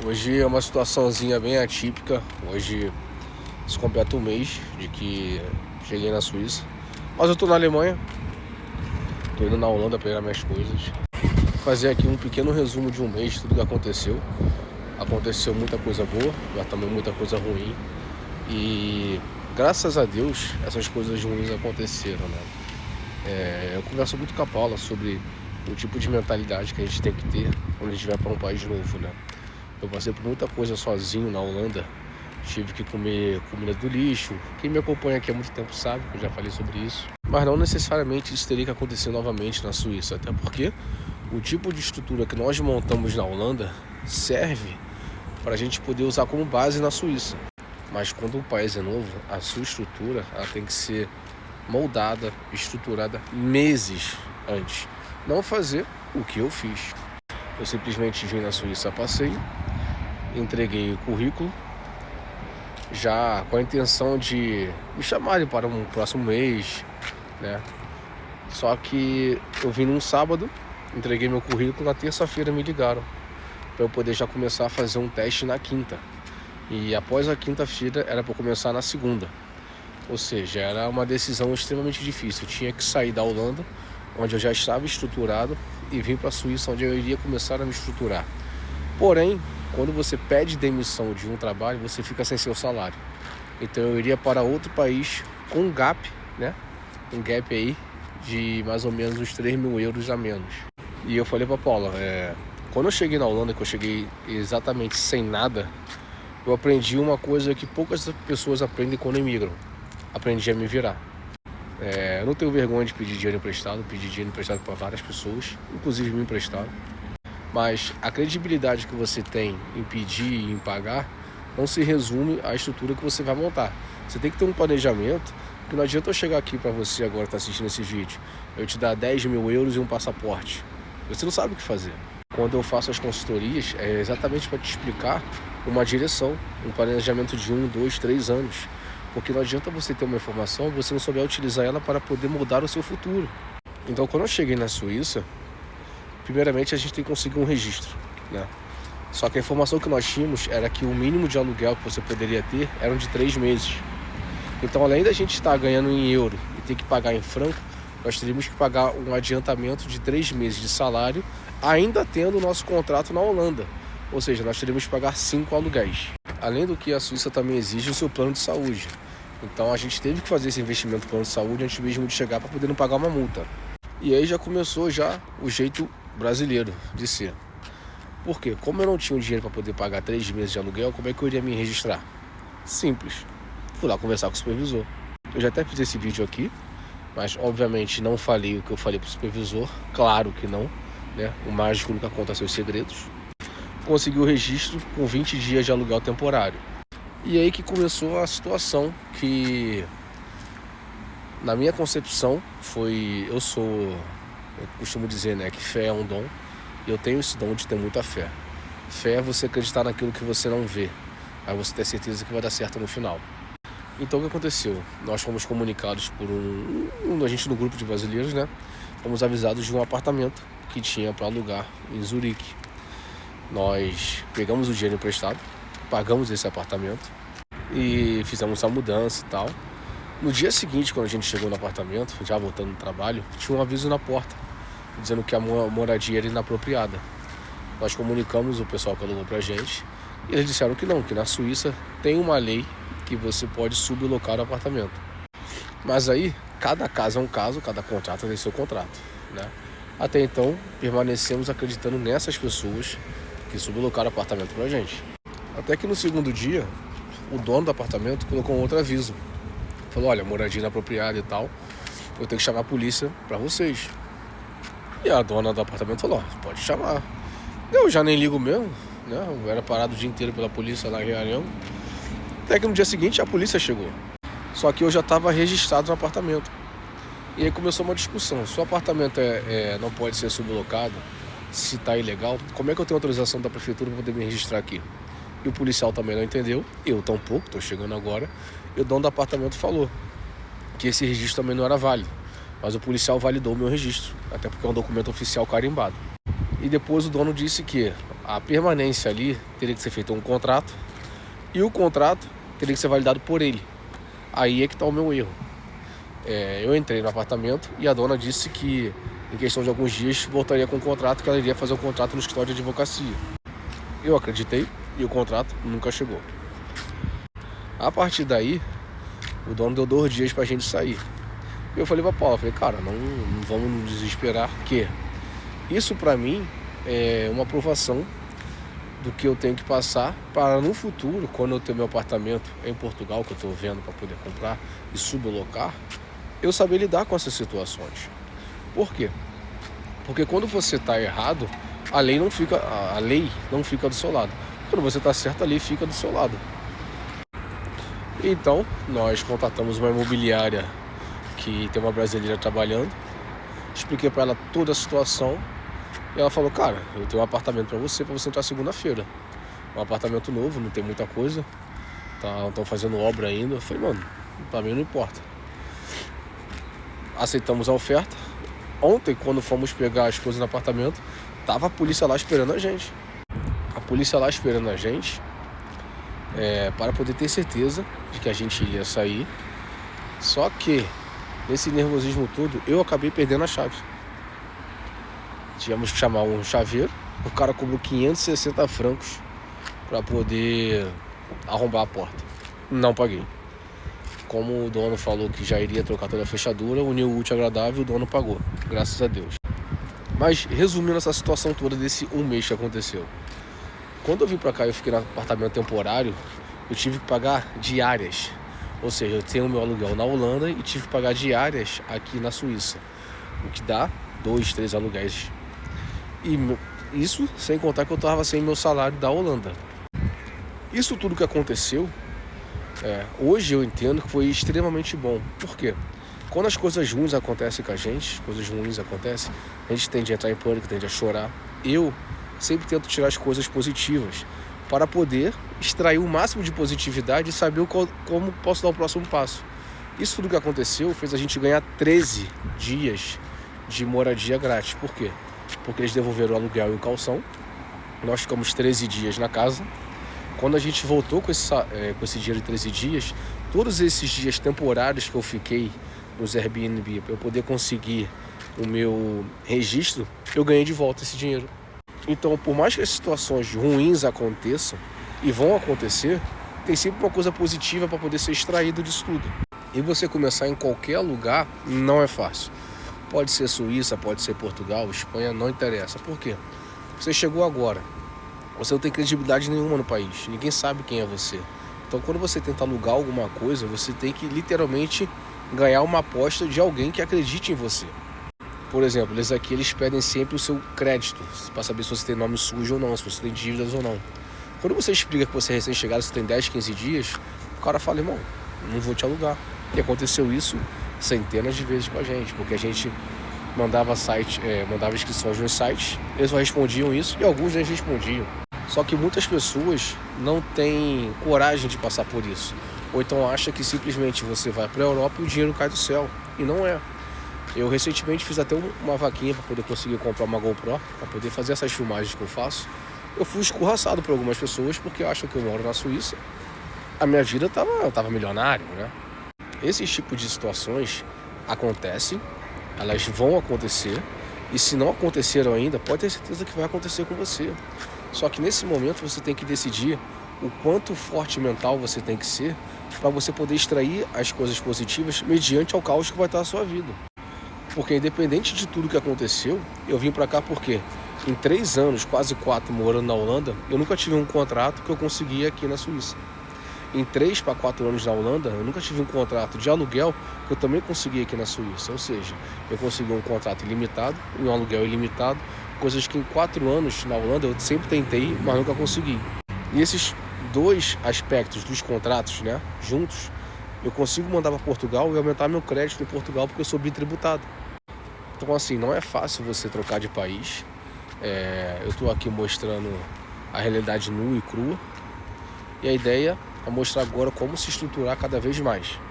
Hoje é uma situaçãozinha bem atípica. Hoje se completa um mês de que cheguei na Suíça. Mas eu tô na Alemanha, tô indo na Holanda pegar minhas coisas. Vou fazer aqui um pequeno resumo de um mês, tudo que aconteceu. Aconteceu muita coisa boa, mas também muita coisa ruim. E graças a Deus essas coisas ruins aconteceram, né? Eu converso muito com a Paula sobre o tipo de mentalidade que a gente tem que ter quando a gente vai para um país novo, né? Eu passei por muita coisa sozinho na Holanda. Tive que comer comida do lixo. Quem me acompanha aqui há muito tempo sabe que eu já falei sobre isso. Mas não necessariamente isso teria que acontecer novamente na Suíça. Até porque o tipo de estrutura que nós montamos na Holanda serve para a gente poder usar como base na Suíça. Mas quando o país é novo, a sua estrutura ela tem que ser moldada, estruturada meses antes. Não fazer o que eu fiz. Eu simplesmente vim na Suíça a passeio, entreguei o currículo, já com a intenção de me chamarem para um próximo mês, né? Só que eu vim num sábado, entreguei meu currículo, na terça-feira me ligaram para eu poder já começar a fazer um teste na quinta. E após a quinta-feira era para começar na segunda. Ou seja, era uma decisão extremamente difícil. Eu tinha que sair da Holanda, onde eu já estava estruturado, e vir para a Suíça, onde eu iria começar a me estruturar. Porém, quando você pede demissão de um trabalho, você fica sem seu salário. Então eu iria para outro país com um gap, né? Um gap aí de mais ou menos uns 3 mil euros a menos. E eu falei para Paula, quando eu cheguei na Holanda, que eu cheguei exatamente sem nada, eu aprendi uma coisa que poucas pessoas aprendem quando imigram. Aprendi a me virar. Eu não tenho vergonha de pedir dinheiro emprestado, pedi dinheiro emprestado para várias pessoas, inclusive me emprestaram. Mas a credibilidade que você tem em pedir e em pagar não se resume à estrutura que você vai montar. Você tem que ter um planejamento, porque não adianta eu chegar aqui para você agora que está assistindo esse vídeo, eu te dar 10 mil euros e um passaporte. Você não sabe o que fazer. Quando eu faço as consultorias, é exatamente para te explicar uma direção, um planejamento de 1, 2, 3 anos. Porque não adianta você ter uma informação e você não souber utilizar ela para poder mudar o seu futuro. Então, quando eu cheguei na Suíça, primeiramente a gente tem que conseguir um registro, né? Só que a informação que nós tínhamos era que o mínimo de aluguel que você poderia ter eram de 3 meses. Então, além da gente estar ganhando em euro e ter que pagar em franco, nós teríamos que pagar um adiantamento de 3 meses de salário, ainda tendo o nosso contrato na Holanda. Ou seja, nós teríamos que pagar 5 aluguéis. Além do que a Suíça também exige o seu plano de saúde. Então a gente teve que fazer esse investimento no plano de saúde antes mesmo de chegar para poder não pagar uma multa. E aí já começou já o jeito brasileiro de ser. Por quê? Como eu não tinha o dinheiro para poder pagar 3 meses de aluguel, como é que eu iria me registrar? Simples. Fui lá conversar com o supervisor. Eu já até fiz esse vídeo aqui, mas obviamente não falei o que eu falei para o supervisor. Claro que não, né? O mágico nunca conta seus segredos. Consegui o registro com 20 dias de aluguel temporário. E aí que começou a situação que, na minha concepção, eu costumo dizer, né, que fé é um dom, e eu tenho esse dom de ter muita fé. Fé é você acreditar naquilo que você não vê, aí você ter certeza que vai dar certo no final. Então o que aconteceu? Nós fomos comunicados por a gente no grupo de brasileiros, né, fomos avisados de um apartamento que tinha para alugar em Zurique. Nós pegamos o dinheiro emprestado, pagamos esse apartamento e fizemos a mudança e tal. No dia seguinte, quando a gente chegou no apartamento, já voltando do trabalho, tinha um aviso na porta, dizendo que a moradia era inapropriada. Nós comunicamos o pessoal que alugou pra gente e eles disseram que não, que na Suíça tem uma lei que você pode sublocar o apartamento. Mas aí, cada caso é um caso, cada contrato tem seu contrato, né? Até então, permanecemos acreditando nessas pessoas que sublocaram o apartamento pra gente. Até que no segundo dia, o dono do apartamento colocou um outro aviso. Falou, olha, moradia inapropriada e tal, eu tenho que chamar a polícia pra vocês. E a dona do apartamento falou, pode chamar. Eu já nem ligo mesmo, né? Eu era parado o dia inteiro pela polícia lá em reunião. Até que no dia seguinte a polícia chegou. Só que eu já estava registrado no apartamento. E aí começou uma discussão. Se o apartamento não pode ser sublocado, se está ilegal, como é que eu tenho autorização da prefeitura para poder me registrar aqui? E o policial também não entendeu, eu tampouco, estou chegando agora. E o dono do apartamento falou que esse registro também não era válido. Mas o policial validou o meu registro, até porque é um documento oficial carimbado. E depois o dono disse que a permanência ali teria que ser feito um contrato e o contrato teria que ser validado por ele. Aí é que está o meu erro. Eu entrei no apartamento e a dona disse que em questão de alguns dias voltaria com o contrato, que ela iria fazer o contrato no escritório de advocacia. Eu acreditei e o contrato nunca chegou. A partir daí, o dono deu 2 dias pra gente sair. Eu falei pra Paula, cara, não vamos nos desesperar, que isso pra mim é uma aprovação do que eu tenho que passar para no futuro, quando eu ter meu apartamento em Portugal, que eu tô vendo para poder comprar e sublocar, eu saber lidar com essas situações. Por quê? Porque quando você tá errado, a lei não fica do seu lado. Quando você tá certo, a lei fica do seu lado. Então, nós contatamos uma imobiliária que tem uma brasileira trabalhando, expliquei para ela toda a situação e ela falou, cara, eu tenho um apartamento para você entrar segunda-feira. Um apartamento novo, não tem muita coisa, estão fazendo obra ainda. Eu falei, mano, pra mim não importa. Aceitamos a oferta. Ontem, quando fomos pegar as coisas no apartamento, tava a polícia lá esperando a gente. A polícia lá esperando a gente para poder ter certeza de que a gente iria sair. Só que, nesse nervosismo todo, eu acabei perdendo a chave. Tivemos que chamar um chaveiro. O cara cobrou 560 francos para poder arrombar a porta. Não paguei. Como o dono falou que já iria trocar toda a fechadura, uniu o útil ao agradável, o dono pagou. Graças a Deus. Mas, resumindo essa situação toda desse 1 mês que aconteceu. Quando eu vim pra cá e eu fiquei no apartamento temporário, eu tive que pagar diárias. Ou seja, eu tenho o meu aluguel na Holanda e tive que pagar diárias aqui na Suíça. O que dá 2, 3 aluguéis. E isso sem contar que eu estava sem meu salário da Holanda. Isso tudo que aconteceu, hoje eu entendo que foi extremamente bom. Por quê? Quando as coisas ruins acontecem com a gente, a gente tende a entrar em pânico, tende a chorar. Eu sempre tento tirar as coisas positivas para poder extrair o máximo de positividade e saber como posso dar o próximo passo. Isso tudo que aconteceu fez a gente ganhar 13 dias de moradia grátis. Por quê? Porque eles devolveram o aluguel e o calção. Nós ficamos 13 dias na casa. Quando a gente voltou com esse dinheiro de 13 dias, todos esses dias temporários que eu fiquei nos Airbnb para eu poder conseguir o meu registro, eu ganhei de volta esse dinheiro. Então, por mais que as situações ruins aconteçam e vão acontecer, tem sempre uma coisa positiva para poder ser extraído disso tudo. E você começar em qualquer lugar não é fácil. Pode ser Suíça, pode ser Portugal, Espanha, não interessa. Por quê? Você chegou agora, você não tem credibilidade nenhuma no país, ninguém sabe quem é você. Então, quando você tenta alugar alguma coisa, você tem que literalmente ganhar uma aposta de alguém que acredite em você. Por exemplo, eles pedem sempre o seu crédito, para saber se você tem nome sujo ou não, se você tem dívidas ou não. Quando você explica que você é recém-chegado, você tem 10, 15 dias, o cara fala, irmão, não vou te alugar. E aconteceu isso centenas de vezes com a gente, porque a gente mandava inscrições nos sites, eles só respondiam isso e alguns nem respondiam. Só que muitas pessoas não têm coragem de passar por isso. Ou então acha que simplesmente você vai para a Europa e o dinheiro cai do céu. E não é. Eu recentemente fiz até uma vaquinha para poder conseguir comprar uma GoPro, para poder fazer essas filmagens que eu faço. Eu fui escorraçado por algumas pessoas porque acham que eu moro na Suíça. A minha vida tava milionário, né? Esses tipos de situações acontecem, elas vão acontecer. E se não aconteceram ainda, pode ter certeza que vai acontecer com você. Só que nesse momento você tem que decidir o quanto forte mental você tem que ser para você poder extrair as coisas positivas mediante ao caos que vai estar na sua vida. Porque independente de tudo que aconteceu, eu vim para cá porque em 3 anos, quase 4 morando na Holanda, eu nunca tive um contrato que eu consegui aqui na Suíça. Em 3 para 4 anos na Holanda, eu nunca tive um contrato de aluguel que eu também consegui aqui na Suíça. Ou seja, eu consegui um contrato ilimitado e um aluguel ilimitado, coisas que em 4 anos na Holanda eu sempre tentei, mas nunca consegui. E esses 2 aspectos dos contratos, né, juntos, eu consigo mandar para Portugal e aumentar meu crédito em Portugal porque eu sou bitributado. Então assim, não é fácil você trocar de país. Eu estou aqui mostrando a realidade nua e crua. E a ideia é mostrar agora como se estruturar cada vez mais.